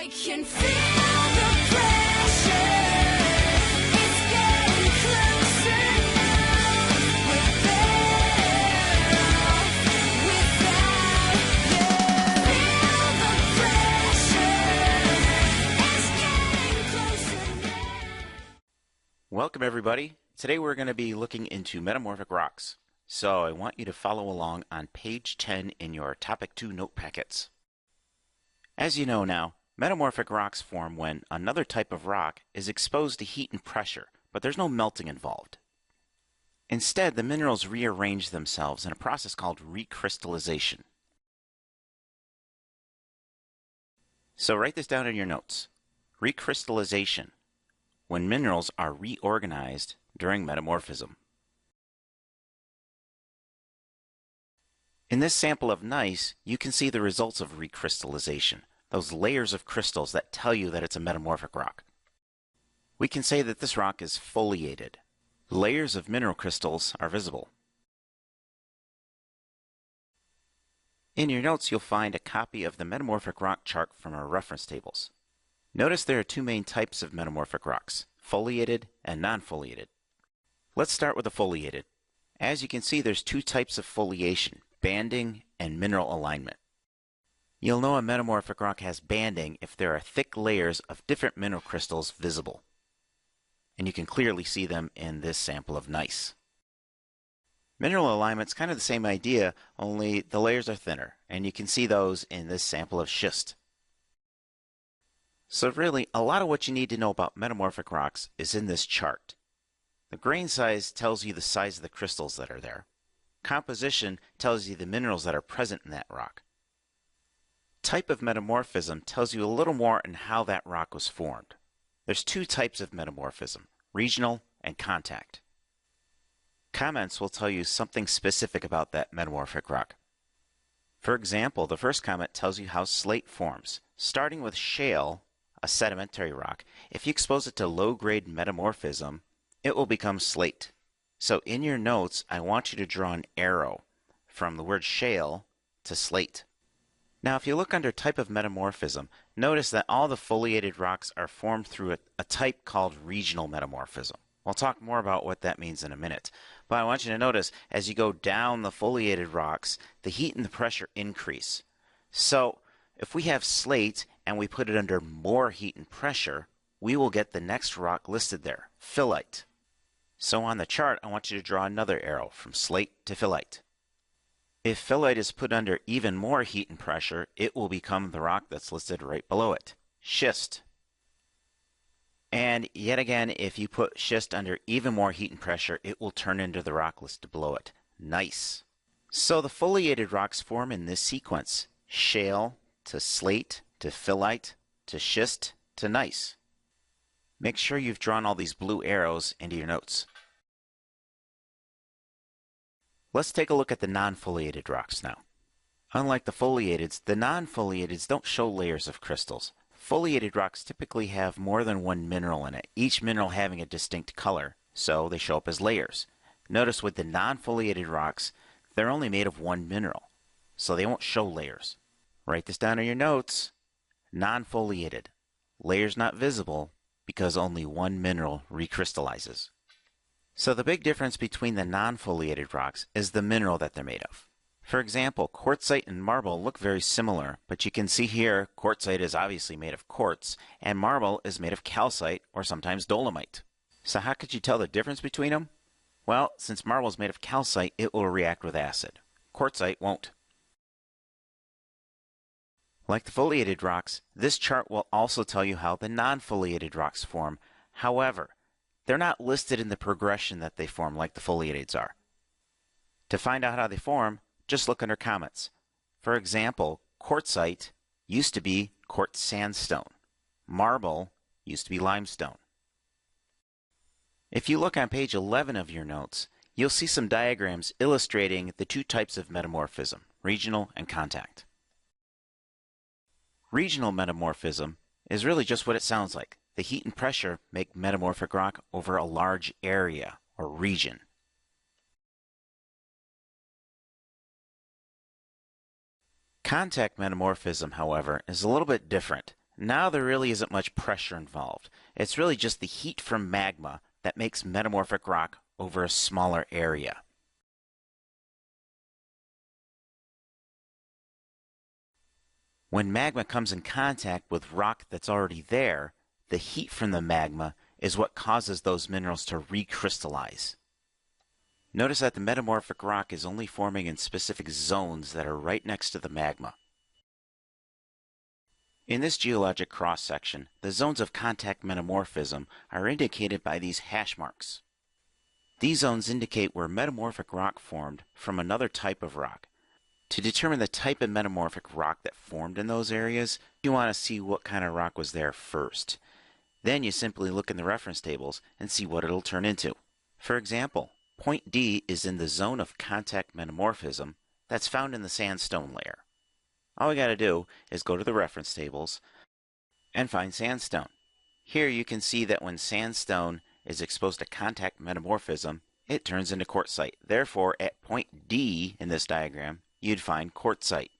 I can feel the pressure. It's getting closer now. We're better off without you. Feel the pressure. It's getting closer now. Welcome everybody. Today we're going to be looking into Metamorphic Rocks. So I want you to follow along on page 10 in your Topic 2 note packets. As you know now, metamorphic rocks form when another type of rock is exposed to heat and pressure, but there's no melting involved. Instead, the minerals rearrange themselves in a process called recrystallization. So write this down in your notes. Recrystallization, when minerals are reorganized during metamorphism. In this sample of gneiss, you can see the results of recrystallization, those layers of crystals that tell you that it's a metamorphic rock. We can say that this rock is foliated. Layers of mineral crystals are visible. In your notes, you'll find a copy of the metamorphic rock chart from our reference tables. Notice there are two main types of metamorphic rocks, foliated and non-foliated. Let's start with the foliated. As you can see, there's two types of foliation, banding and mineral alignment. You'll know a metamorphic rock has banding if there are thick layers of different mineral crystals visible. And you can clearly see them in this sample of gneiss. Mineral alignment's kind of the same idea, only the layers are thinner, and you can see those in this sample of schist. So really, a lot of what you need to know about metamorphic rocks is in this chart. The grain size tells you the size of the crystals that are there. Composition tells you the minerals that are present in that rock. Type of metamorphism tells you a little more on how that rock was formed. There's two types of metamorphism, regional and contact. Comments will tell you something specific about that metamorphic rock. For example, the first comment tells you how slate forms. Starting with shale, a sedimentary rock, if you expose it to low-grade metamorphism, it will become slate. So in your notes, I want you to draw an arrow from the word shale to slate. Now, if you look under type of metamorphism, notice that all the foliated rocks are formed through a type called regional metamorphism. We'll talk more about what that means in a minute. But I want you to notice, as you go down the foliated rocks, the heat and the pressure increase. So if we have slate and we put it under more heat and pressure, we will get the next rock listed there, phyllite. So on the chart, I want you to draw another arrow from slate to phyllite. If phyllite is put under even more heat and pressure, it will become the rock that's listed right below it, schist. And yet again, if you put schist under even more heat and pressure, it will turn into the rock listed below it, gneiss. So the foliated rocks form in this sequence, shale to slate to phyllite to schist to gneiss. Make sure you've drawn all these blue arrows into your notes. Let's take a look at the non-foliated rocks now. Unlike the foliateds, the non-foliateds don't show layers of crystals. Foliated rocks typically have more than one mineral in it, each mineral having a distinct color, so they show up as layers. Notice with the non-foliated rocks, they're only made of one mineral, so they won't show layers. Write this down in your notes. Non-foliated. Layers not visible because only one mineral recrystallizes. So the big difference between the non-foliated rocks is the mineral that they're made of. For example, quartzite and marble look very similar, but you can see here quartzite is obviously made of quartz, and marble is made of calcite or sometimes dolomite. So how could you tell the difference between them? Well, since marble is made of calcite, it will react with acid. Quartzite won't. Like the foliated rocks, this chart will also tell you how the non-foliated rocks form. However, they're not listed in the progression that they form like the foliateds are. To find out how they form, just look under comments. For example, quartzite used to be quartz sandstone. Marble used to be limestone. If you look on page 11 of your notes, you'll see some diagrams illustrating the two types of metamorphism, regional and contact. Regional metamorphism is really just what it sounds like. The heat and pressure make metamorphic rock over a large area or region. Contact metamorphism, however, is a little bit different. Now there really isn't much pressure involved. It's really just the heat from magma that makes metamorphic rock over a smaller area. When magma comes in contact with rock that's already there, the heat from the magma is what causes those minerals to recrystallize. Notice that the metamorphic rock is only forming in specific zones that are right next to the magma. In this geologic cross-section, the zones of contact metamorphism are indicated by these hash marks. These zones indicate where metamorphic rock formed from another type of rock. To determine the type of metamorphic rock that formed in those areas, you want to see what kind of rock was there first. Then you simply look in the reference tables and see what it'll turn into. For example, point D is in the zone of contact metamorphism that's found in the sandstone layer. All we got to do is go to the reference tables and find sandstone. Here you can see that when sandstone is exposed to contact metamorphism, it turns into quartzite. Therefore, at point D in this diagram, you'd find quartzite.